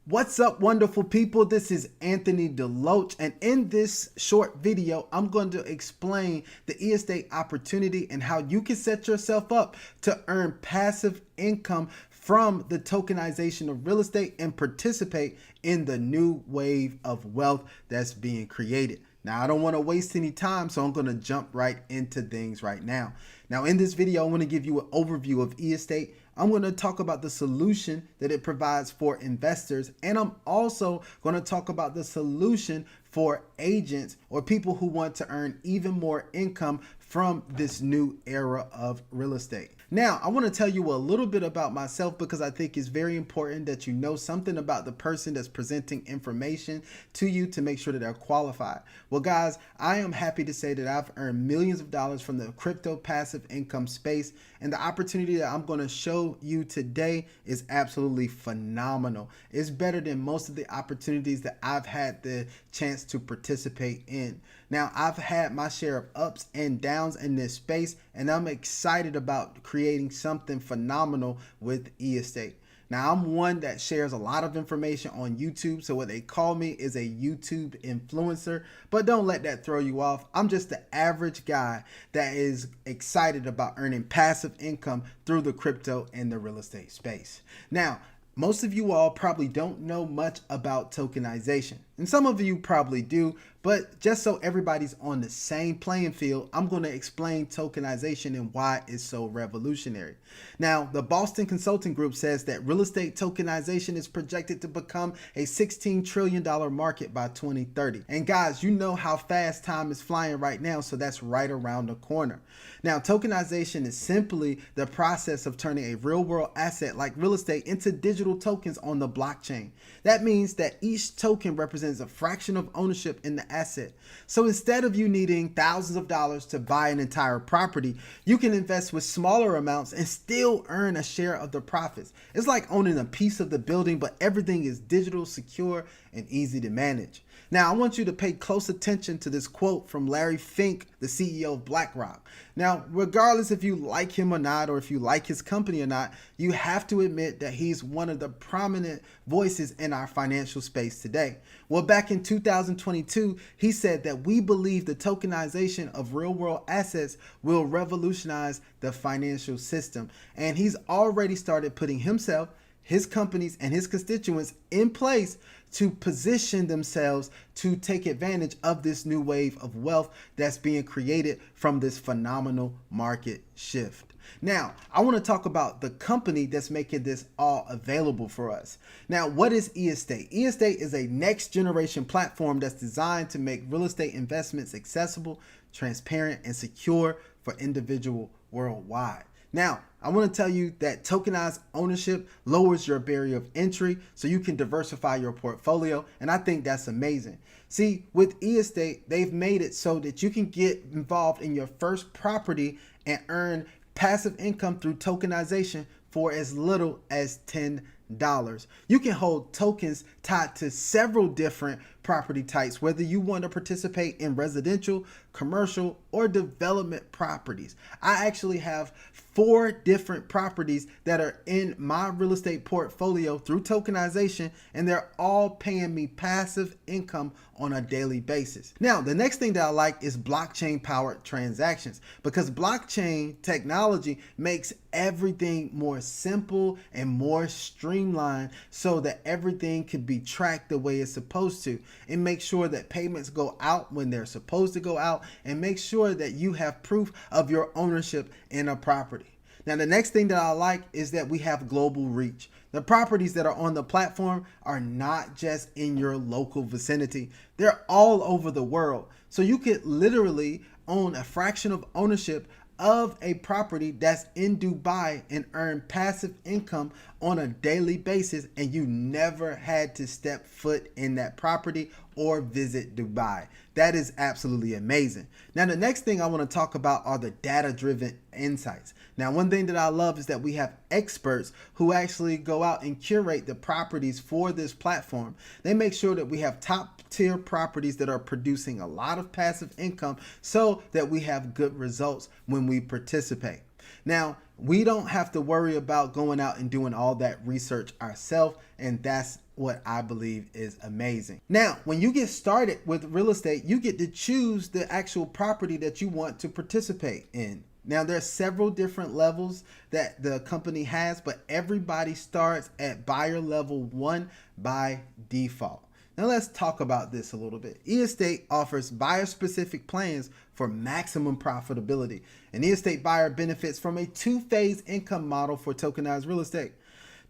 What's up, wonderful people? This is Anthony DeLoatch, and in this short video, I'm going to explain the estate opportunity and how you can set yourself up to earn passive income from the tokenization of real estate and participate in the new wave of wealth that's being created. Now, I don't want to waste any time, so I'm going to jump right into things right now. Now, in this video, I want to give you an overview of estate. I'm going to talk about the solution that it provides for investors, and I'm also going to talk about the solution for agents or people who want to earn even more income from this new era of real estate. Now, I want to tell you a little bit about myself because I think it's very important that you know something about the person that's presenting information to you to make sure that they're qualified. Well, guys, I am happy to say that I've earned millions of dollars from the crypto passive income space, and the opportunity that I'm going to show you today is absolutely phenomenal. It's better than most of the opportunities that I've had the chance to participate in. Now, I've had my share of ups and downs in this space, and I'm excited about creating something phenomenal with estate. Now, I'm one that shares a lot of information on YouTube, so what they call me is a YouTube influencer, but don't let that throw you off. I'm just the average guy that is excited about earning passive income through the crypto and the real estate space. Now, most of you all probably don't know much about tokenization, and some of you probably do, but just so everybody's on the same playing field, I'm going to explain tokenization and why it's so revolutionary. Now, the Boston Consulting Group says that real estate tokenization is projected to become a $16 trillion market by 2030. And guys, you know how fast time is flying right now, so that's right around the corner. Now, tokenization is simply the process of turning a real-world asset like real estate into digital tokens on the blockchain. That means that each token represents a fraction of ownership in the asset. So instead of you needing thousands of dollars to buy an entire property, you can invest with smaller amounts and still earn a share of the profits. It's like owning a piece of the building, but everything is digital, secure, and easy to manage. Now, I want you to pay close attention to this quote from Larry Fink, the CEO of BlackRock. Now, regardless if you like him or not, or if you like his company or not, you have to admit that he's one of the prominent voices in our financial space today. Well, back in 2022, he said that we believe the tokenization of real-world assets will revolutionize the financial system. And he's already started putting himself, his companies, and his constituents in place to position themselves to take advantage of this new wave of wealth that's being created from this phenomenal market shift. Now, I want to talk about the company that's making this all available for us. Now, what is estate? Estate is a next generation platform that's designed to make real estate investments accessible, transparent, and secure for individuals worldwide. Now, I want to tell you that tokenized ownership lowers your barrier of entry so you can diversify your portfolio, and I think that's amazing. See, with estate, they've made it so that you can get involved in your first property and earn passive income through tokenization for as little as $10. You can hold tokens tied to several different property types, whether you want to participate in residential, commercial, or development properties. I actually have 4 different properties that are in my real estate portfolio through tokenization, and they're all paying me passive income on a daily basis. Now, the next thing that I like is blockchain powered transactions, because blockchain technology makes everything more simple and more streamlined so that everything can be tracked the way it's supposed to. It makes sure that payments go out when they're supposed to go out, and make sure that you have proof of your ownership in a property. Now, the next thing that I like is that we have global reach. The properties that are on the platform are not just in your local vicinity. They're all over the world. So you could literally own a fraction of ownership of a property that's in Dubai and earn passive income on a daily basis, and you never had to step foot in that property or visit Dubai. That is absolutely amazing. Now, the next thing I want to talk about are the data-driven insights. Now, one thing that I love is that we have experts who actually go out and curate the properties for this platform. They make sure that we have top-tier properties that are producing a lot of passive income so that we have good results when we participate. Now, we don't have to worry about going out and doing all that research ourselves, and that's what I believe is amazing. Now, when you get started with real estate, you get to choose the actual property that you want to participate in. Now, there are several different levels that the company has, but everybody starts at buyer level 1 by default. Now, let's talk about this a little bit. eEstate offers buyer-specific plans for maximum profitability. An eEstate buyer benefits from a two-phase income model for tokenized real estate.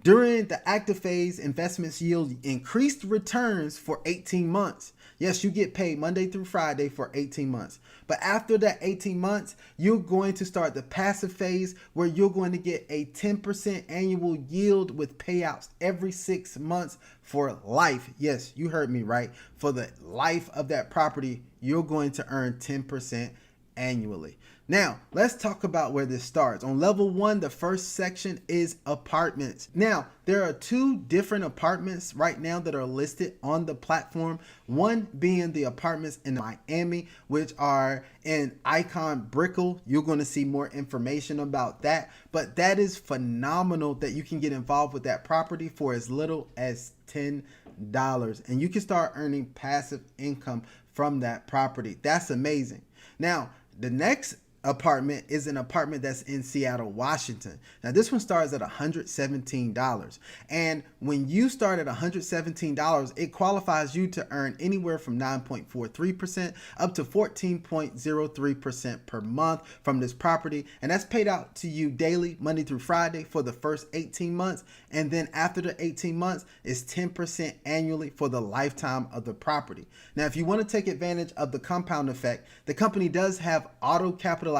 During the active phase, investments yield increased returns for 18 months. Yes, you get paid Monday through Friday for 18 months. But after that 18 months, you're going to start the passive phase where you're going to get a 10% annual yield with payouts every 6 months for life. Yes, you heard me right. For the life of that property, you're going to earn 10% annually. Now, let's talk about where this starts. On level 1, the first section is apartments. Now, there are 2 different apartments right now that are listed on the platform. One being the apartments in Miami, which are in Icon Brickell. You're going to see more information about that. But that is phenomenal that you can get involved with that property for as little as $10. And you can start earning passive income from that property. That's amazing. Now, the next apartment is an apartment that's in Seattle, Washington. Now, this one starts at $117. And when you start at $117, it qualifies you to earn anywhere from 9.43% up to 14.03% per month from this property. And that's paid out to you daily, Monday through Friday for the first 18 months. And then after the 18 months, it's 10% annually for the lifetime of the property. Now, if you want to take advantage of the compound effect, the company does have auto capitalization,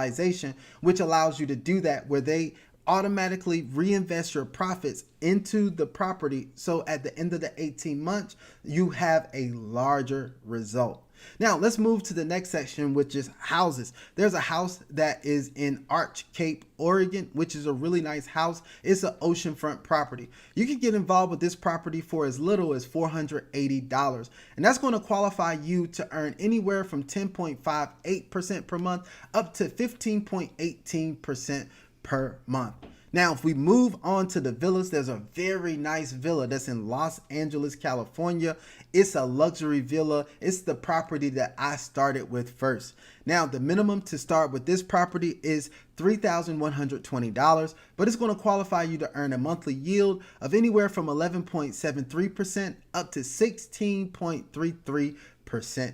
which allows you to do that, where they automatically reinvest your profits into the property. So at the end of the 18 months, you have a larger result. Now, let's move to the next section, which is houses. There's a house that is in Arch Cape, Oregon, which is a really nice house. It's an oceanfront property. You can get involved with this property for as little as $480. And that's going to qualify you to earn anywhere from 10.58% per month up to 15.18% per month. Now, if we move on to the villas, there's a very nice villa that's in Los Angeles, California. It's a luxury villa. It's the property that I started with first. Now, the minimum to start with this property is $3,120, but it's going to qualify you to earn a monthly yield of anywhere from 11.73% up to 16.33%.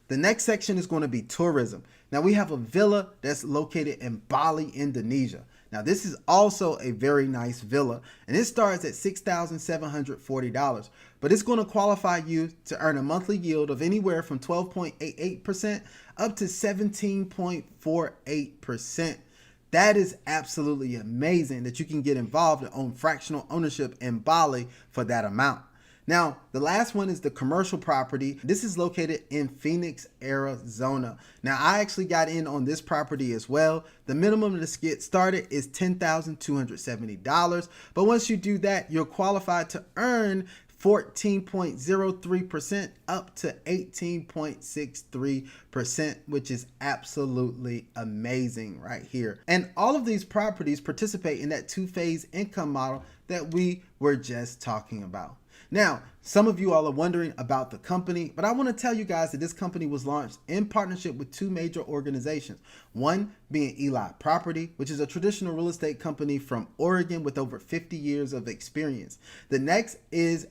The next section is going to be tourism. Now, we have a villa that's located in Bali, Indonesia. Now, this is also a very nice villa, and it starts at $6,740, but it's going to qualify you to earn a monthly yield of anywhere from 12.88% up to 17.48%. That is absolutely amazing that you can get involved and own fractional ownership in Bali for that amount. Now, the last one is the commercial property. This is located in Phoenix, Arizona. Now, I actually got in on this property as well. The minimum to get started is $10,270. But once you do that, you're qualified to earn 14.03% up to 18.63%, which is absolutely amazing right here. And all of these properties participate in that two-phase income model that we were just talking about. Now, some of you all are wondering about the company, but I want to tell you guys that this company was launched in partnership with 2 major organizations. One being Eli Property, which is a traditional real estate company from Oregon with over 50 years of experience. The next is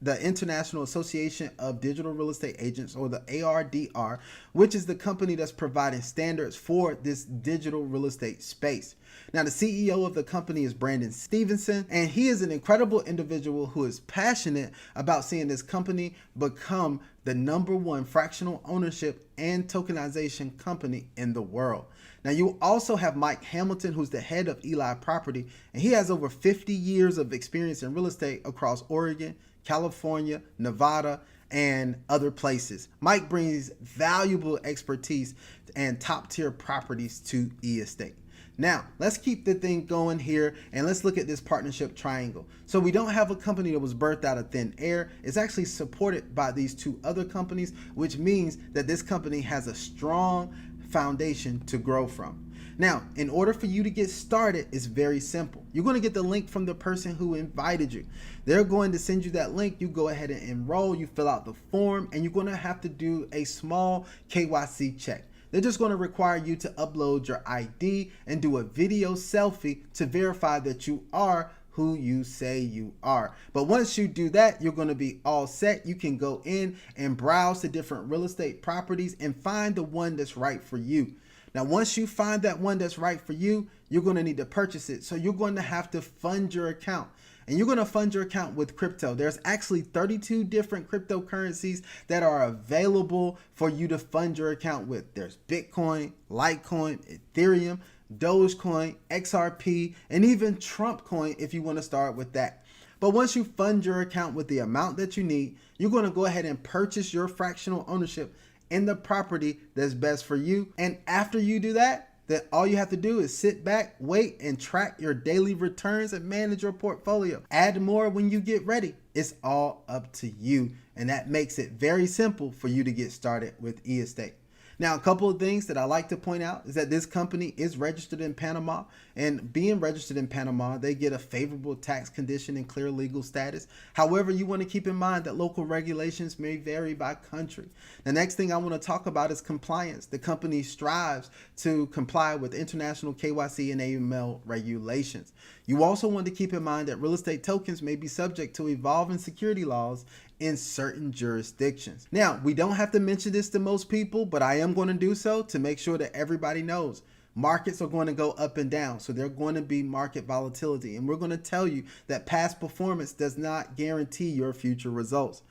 the International Association of Digital Real Estate Agents, or the ARDR, which is the company that's providing standards for this digital real estate space. Now, the CEO of the company is Brandon Stevenson, and he is an incredible individual who is passionate about seeing this company become the #1 fractional ownership and tokenization company in the world. Now, you also have Mike Hamilton, who's the head of Eli Property, and he has over 50 years of experience in real estate across Oregon, California, Nevada, and other places. Mike brings valuable expertise and top-tier properties to eEstate. Now, let's keep the thing going here, and let's look at this partnership triangle. So we don't have a company that was birthed out of thin air. It's actually supported by these 2 other companies, which means that this company has a strong foundation to grow from. Now, in order for you to get started, it's very simple. You're going to get the link from the person who invited you. They're going to send you that link. You go ahead and enroll, you fill out the form, and you're going to have to do a small KYC check. They're just going to require you to upload your ID and do a video selfie to verify that you are who you say you are. But once you do that, you're going to be all set. You can go in and browse the different real estate properties and find the one that's right for you. Now, once you find that one that's right for you, you're going to need to purchase it. So you're going to have to fund your account. And you're going to fund your account with crypto. There's actually 32 different cryptocurrencies that are available for you to fund your account with. There's Bitcoin, Litecoin, Ethereum, Dogecoin, XRP, and even Trump coin if you want to start with that. But once you fund your account with the amount that you need, you're going to go ahead and purchase your fractional ownership in the property that's best for you. And after you do that, then all you have to do is sit back, wait, and track your daily returns and manage your portfolio. Add more when you get ready. It's all up to you. And that makes it very simple for you to get started with e-estate. Now, a couple of things that I like to point out is that this company is registered in Panama, and being registered in Panama, they get a favorable tax condition and clear legal status. However, you want to keep in mind that local regulations may vary by country. The next thing I want to talk about is compliance. The company strives to comply with international KYC and AML regulations. You also want to keep in mind that real estate tokens may be subject to evolving security laws in certain jurisdictions. Now, we don't have to mention this to most people, but I am going to do so to make sure that everybody knows. Markets are going to go up and down, so there's going to be market volatility. And we're going to tell you that past performance does not guarantee your future results.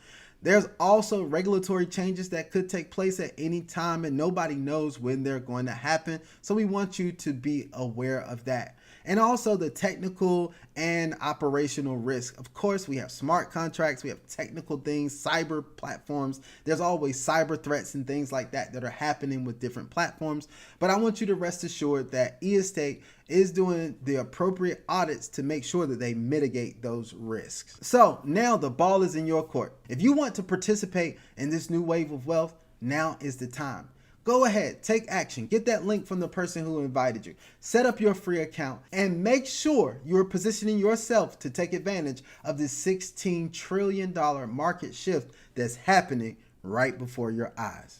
There's also regulatory changes that could take place at any time, and nobody knows when they're going to happen. So we want you to be aware of that. And also the technical and operational risk. Of course, we have smart contracts, we have technical things, cyber platforms. There's always cyber threats and things like that that are happening with different platforms. But I want you to rest assured that e-estate is doing the appropriate audits to make sure that they mitigate those risks. So now the ball is in your court. If you want to participate in this new wave of wealth, now is the time. Go ahead, take action, get that link from the person who invited you, set up your free account, and make sure you're positioning yourself to take advantage of this $16 trillion market shift that's happening right before your eyes.